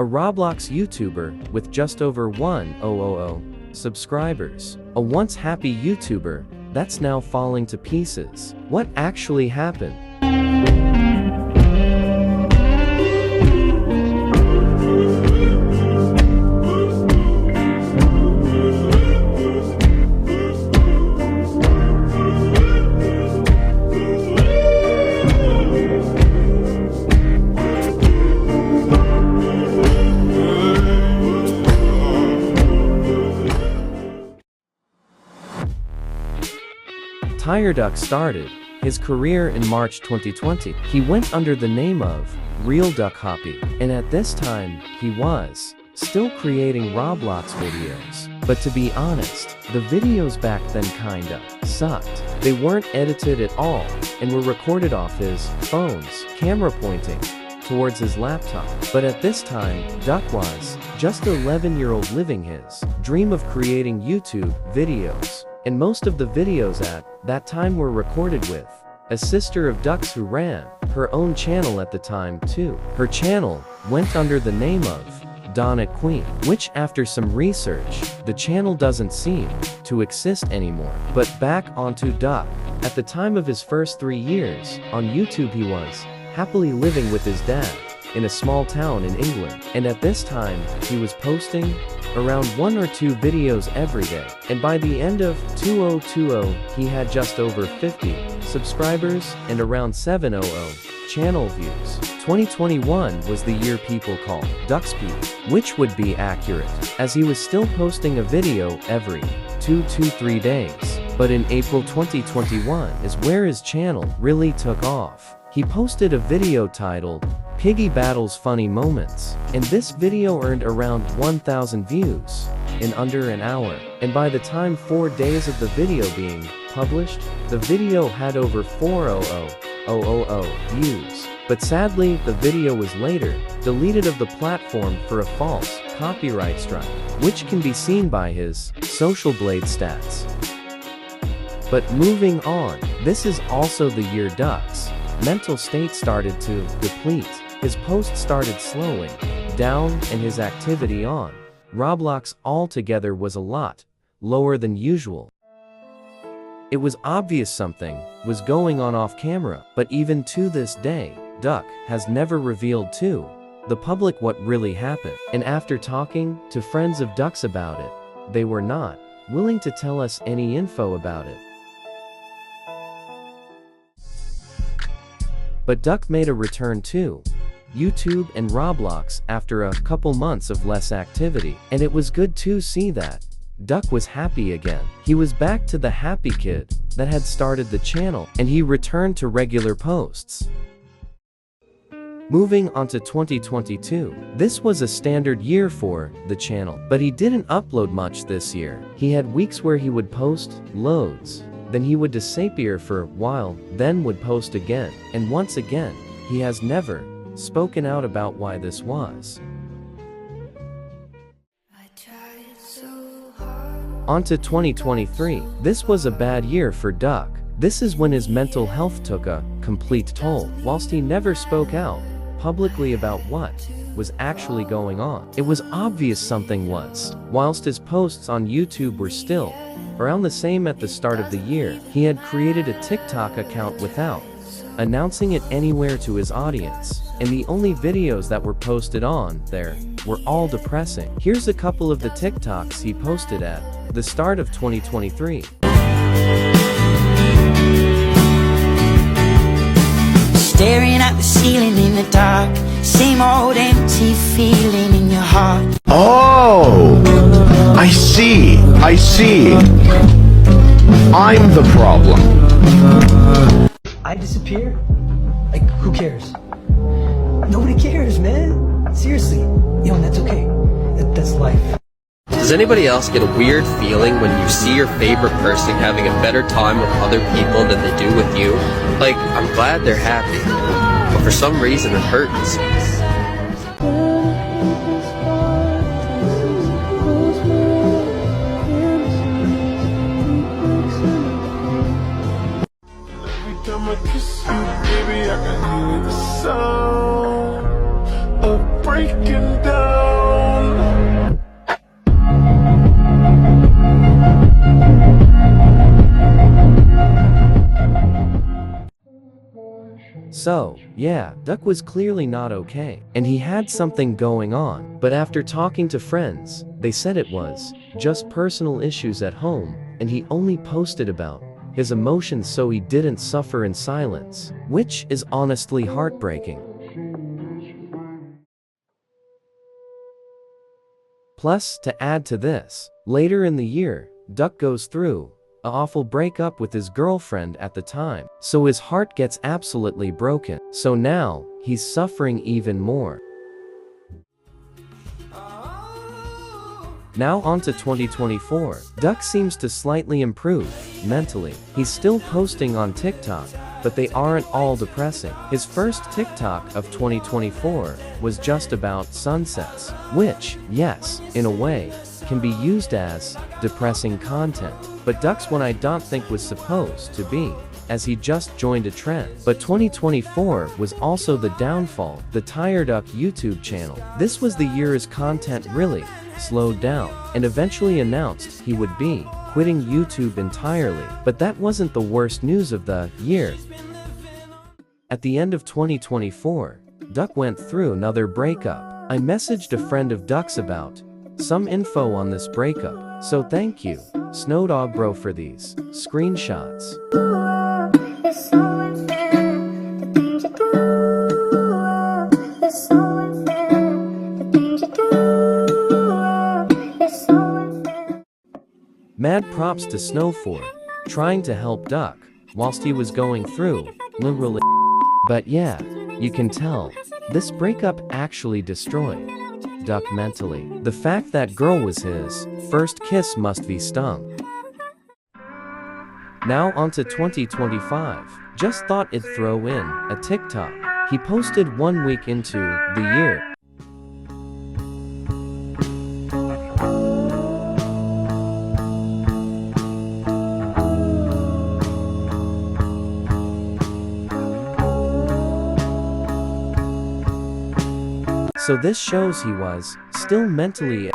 a Roblox YouTuber with just over 1,000 subscribers. A once happy YouTuber that's now falling to pieces. What actually happened? TiredDucck started his career in March 2020. He went under the name of Real Duck Hoppy, and at this time, he was still creating Roblox videos. But to be honest, the videos back then kinda sucked. They weren't edited at all, and were recorded off his phone's camera pointing towards his laptop. But at this time, Duck was just an 11-year-old living his dream of creating YouTube videos. And most of the videos at that time were recorded with a sister of Duck's who ran her own channel at the time too. Her channel went under the name of Donna Queen, which after some research, the channel doesn't seem to exist anymore. But back onto Duck. At the time of his first 3 years on YouTube, he was happily living with his dad in a small town in England. And at this time, he was posting around 1 or 2 videos every day. And by the end of 2020, he had just over 50 subscribers and around 700 channel views. 2021 was the year people called Duck's Peak, which would be accurate, as he was still posting a video every 2 to 3 days. But in April 2021 is where his channel really took off. He posted a video titled Piggy Battles Funny Moments, and this video earned around 1,000 views in under an hour. And by the time 4 days of the video being published, the video had over 4,000 views. But sadly, the video was later deleted of the platform for a false copyright strike, which can be seen by his Social Blade stats. But moving on, this is also the year Duck's mental state started to deplete. His posts started slowing down, and his activity on Roblox altogether was a lot lower than usual. It was obvious something was going on off camera, but even to this day, Duck has never revealed to the public what really happened. And after talking to friends of Duck's about it, they were not willing to tell us any info about it. But Duck made a return to YouTube and Roblox after a couple months of less activity, and it was good to see that Duck was happy again. He was back to the happy kid that had started the channel, and he returned to regular posts. Moving on to 2022, this was a standard year for the channel, but he didn't upload much this year. He had weeks where he would post loads, then he would disappear for a while, then would post again, and once again, he has never spoken out about why this was. On to 2023, this was a bad year for Duck. This is when his mental health took a complete toll. Whilst he never spoke out publicly about what was actually going on, it was obvious something was. Whilst his posts on YouTube were still around the same at the start of the year, he had created a TikTok account without announcing it anywhere to his audience, and the only videos that were posted on there were all depressing. Here's a couple of the TikToks he posted at the start of 2023. Staring at the ceiling in the dark, same old empty feeling in your heart. Oh, I see, I see. I'm the problem. I disappear? Like, who cares? Nobody cares, man. Seriously. Yo, and that's okay. That's life. Does anybody else get a weird feeling when you see your favorite person having a better time with other people than they do with you? Like, I'm glad they're happy, but for some reason it hurts. I'ma kiss you, baby, I can hear the sound of breaking down. So, yeah, Duck was clearly not okay, and he had something going on. But after talking to friends, they said it was just personal issues at home, and he only posted about his emotions so he didn't suffer in silence, which is honestly heartbreaking. Plus, to add to this, later in the year, Duck goes through an awful breakup with his girlfriend at the time, so his heart gets absolutely broken. So now, he's suffering even more. Now on to 2024. Duck seems to slightly improve mentally. He's still posting on TikTok, but they aren't all depressing. His first TikTok of 2024 was just about sunsets, which, yes, in a way, can be used as depressing content. But Duck's one I don't think was supposed to be, as he just joined a trend. But 2024 was also the downfall, the TiredDucck YouTube channel. This was the year his content really slowed down, and eventually announced he would be quitting YouTube entirely. But that wasn't the worst news of the year. At the end of 2024, Duck went through another breakup. I messaged a friend of Duck's about some info on this breakup, so thank you, Snowdogbro, for these screenshots. Mad props to Snow for trying to help Duck whilst he was going through literally. But yeah, you can tell, this breakup actually destroyed Duck mentally. The fact that girl was his first kiss must be stung. Now onto 2025. Just thought it'd throw in a TikTok he posted 1 week into the year. So this shows he was still mentally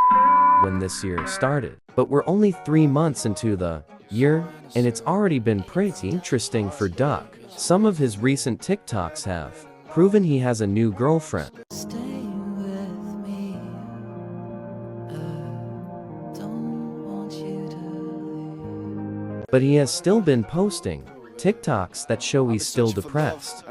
when this year started. But we're only 3 months into the year, and it's already been pretty interesting for Duck. Some of his recent TikToks have proven he has a new girlfriend. But he has still been posting TikToks that show he's still depressed.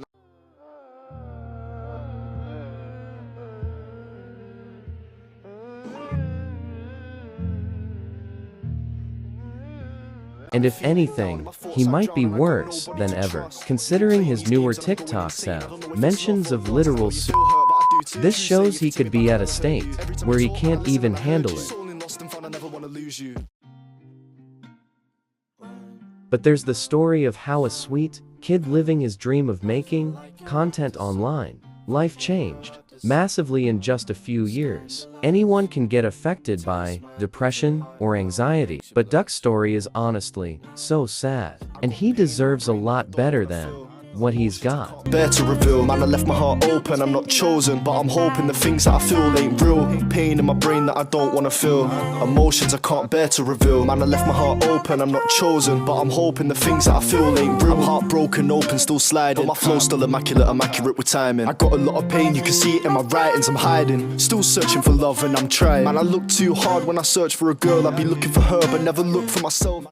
And if anything, he might be worse than ever, considering his newer TikToks have mentions of literal suicide. This shows he could be at a state where he can't even handle it. But there's the story of how a sweet kid living his dream of making content online, life changed massively in just a few years. Anyone can get affected by depression or anxiety, but Duck's story is honestly so sad, and he deserves a lot better than what he's got. Bear to reveal, man, I left my heart open, I'm not chosen, but I'm hoping the things that I feel ain't real. Pain in my brain that I don't wanna feel, emotions I can't bear to reveal. Man, I left my heart open, I'm not chosen, but I'm hoping the things that I feel ain't real. I'm heartbroken, open, still sliding, but my flow's still immaculate, I'm accurate with timing. I got a lot of pain, you can see it in my writings, I'm hiding, still searching for love and I'm trying. Man, I look too hard when I search for a girl, I'd be looking for her, but never look for myself.